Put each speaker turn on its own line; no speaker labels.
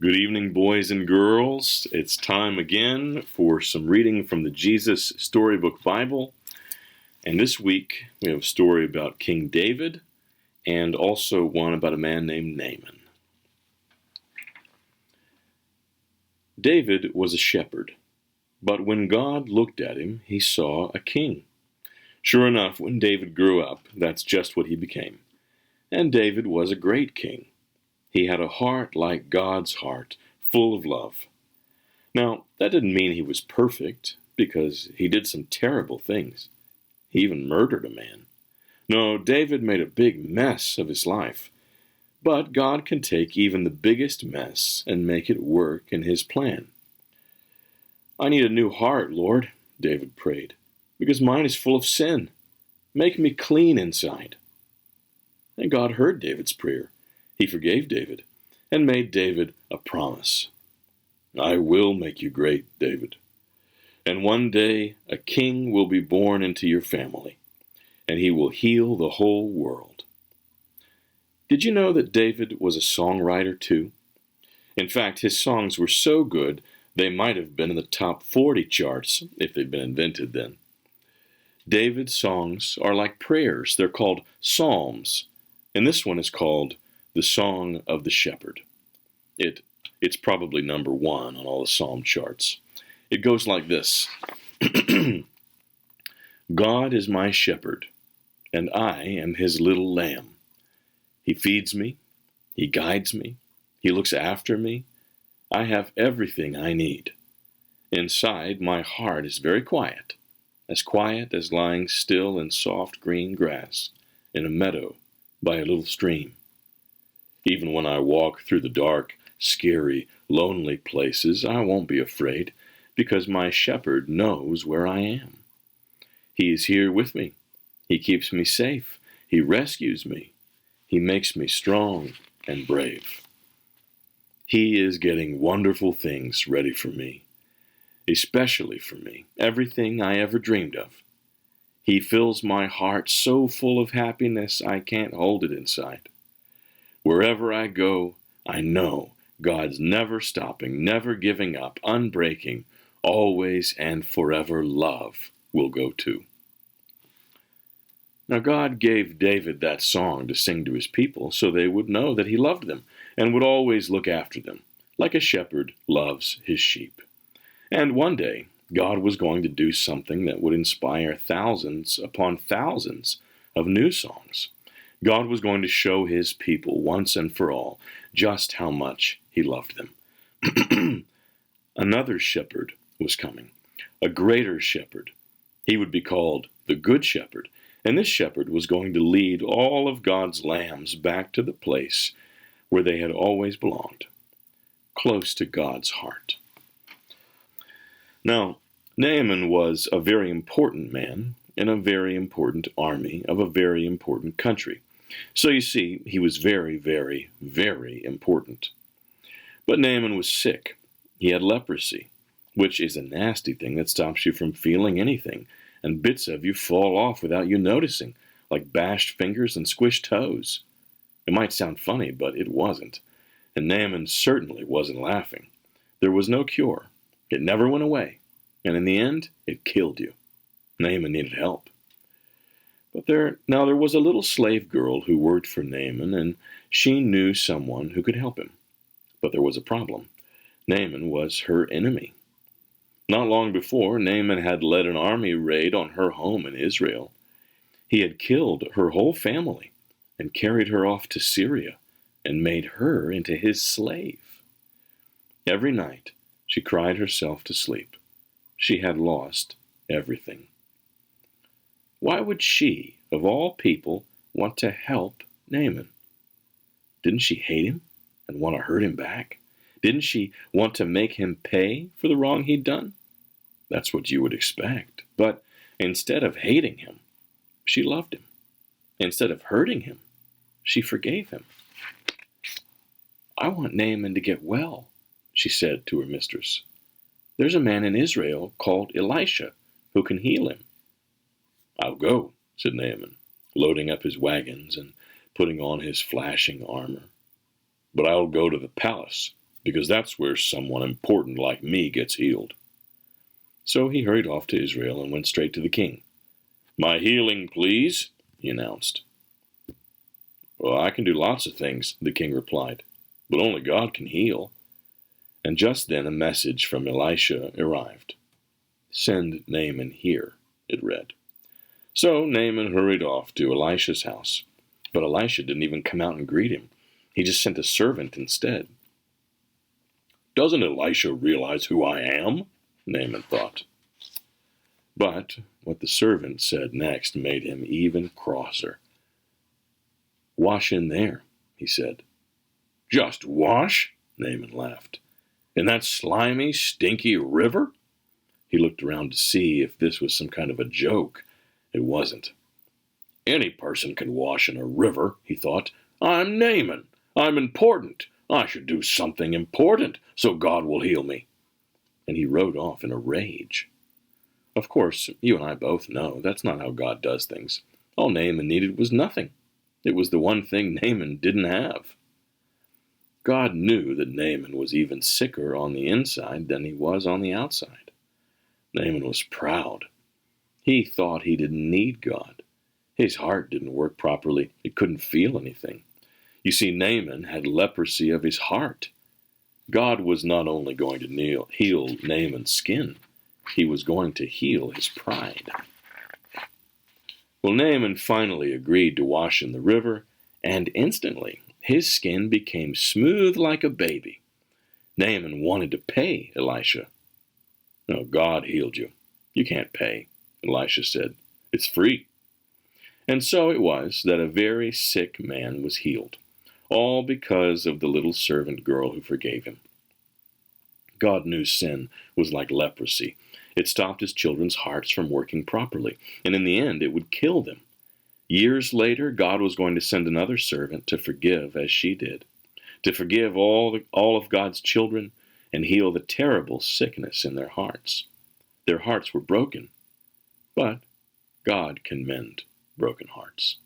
Good evening, boys and girls. It's time again for some reading from the Jesus Storybook Bible. And this week we have a story about King David and also one about a man named Naaman. David was a shepherd, but when God looked at him, he saw a king. Sure enough, when David grew up, that's just what he became. And David was a great king. He had a heart like God's heart, full of love. Now, that didn't mean he was perfect, because he did some terrible things. He even murdered a man. No, David made a big mess of his life. But God can take even the biggest mess and make it work in his plan. "I need a new heart, Lord," David prayed, "because mine is full of sin. Make me clean inside." And God heard David's prayer. He forgave David and made David a promise. "I will make you great, David. And one day a king will be born into your family, and he will heal the whole world." Did you know that David was a songwriter too? In fact, his songs were so good they might have been in the top 40 charts if they'd been invented then. David's songs are like prayers. They're called psalms, and this one is called the Song of the Shepherd. It's probably number one on all the psalm charts. It goes like this. "God is my shepherd, and I am his little lamb. He feeds me, he guides me, he looks after me. I have everything I need. Inside, my heart is very quiet as lying still in soft green grass in a meadow by a little stream. Even when I walk through the dark, scary, lonely places, I won't be afraid, because my shepherd knows where I am. He is here with me. He keeps me safe. He rescues me. He makes me strong and brave. He is getting wonderful things ready for me, especially for me, everything I ever dreamed of. He fills my heart so full of happiness I can't hold it inside. Wherever I go, I know God's never stopping, never giving up, unbreaking, always and forever love will go too." Now God gave David that song to sing to his people so they would know that he loved them and would always look after them, like a shepherd loves his sheep. And one day, God was going to do something that would inspire thousands upon thousands of new songs. God was going to show his people once and for all just how much he loved them. Another shepherd was coming, a greater shepherd. He would be called the Good Shepherd, and this shepherd was going to lead all of God's lambs back to the place where they had always belonged, close to God's heart. Now, Naaman was a very important man in a very important army of a very important country. So you see, he was very, very, very important. But Naaman was sick. He had leprosy, which is a nasty thing that stops you from feeling anything, and bits of you fall off without you noticing, like bashed fingers and squished toes. It might sound funny, but it wasn't. And Naaman certainly wasn't laughing. There was no cure. It never went away. And in the end, it killed you. Naaman needed help. But there was a little slave girl who worked for Naaman, and she knew someone who could help him. But there was a problem. Naaman was her enemy. Not long before, Naaman had led an army raid on her home in Israel. He had killed her whole family and carried her off to Syria and made her into his slave. Every night, she cried herself to sleep. She had lost everything. Why would she, of all people, want to help Naaman? Didn't she hate him and want to hurt him back? Didn't she want to make him pay for the wrong he'd done? That's what you would expect. But instead of hating him, she loved him. Instead of hurting him, she forgave him. "I want Naaman to get well," she said to her mistress. "There's a man in Israel called Elisha who can heal him." "I'll go," said Naaman, loading up his wagons and putting on his flashing armor. "But I'll go to the palace because that's where someone important like me gets healed." So he hurried off to Israel and went straight to the king. "My healing, please," he announced. "Well, I can do lots of things," the king replied, "but only God can heal." And just then a message from Elisha arrived. "Send Naaman here," it read. So Naaman hurried off to Elisha's house. But Elisha didn't even come out and greet him. He just sent a servant instead. "Doesn't Elisha realize who I am?" Naaman thought. But what the servant said next made him even crosser. "Wash in there," he said. "Just wash?" Naaman laughed. "In that slimy, stinky river?" He looked around to see if this was some kind of a joke. It wasn't. "Any person can wash in a river," he thought. "I'm Naaman. I'm important. I should do something important so God will heal me." And he rode off in a rage. Of course, you and I both know that's not how God does things. All Naaman needed was nothing. It was the one thing Naaman didn't have. God knew that Naaman was even sicker on the inside than he was on the outside. Naaman was proud. He thought he didn't need God. His heart didn't work properly. It couldn't feel anything. You see, Naaman had leprosy of his heart. God was not only going to heal Naaman's skin, he was going to heal his pride. Well, Naaman finally agreed to wash in the river, and instantly his skin became smooth like a baby. Naaman wanted to pay Elisha. "No, God healed you. You can't pay," Elisha said. "It's free." And so it was that a very sick man was healed, all because of the little servant girl who forgave him. God knew sin was like leprosy. It stopped his children's hearts from working properly, and in the end it would kill them. Years later, God was going to send another servant to forgive as she did, to forgive all of God's children and heal the terrible sickness in their hearts. Their hearts were broken, but God can mend broken hearts.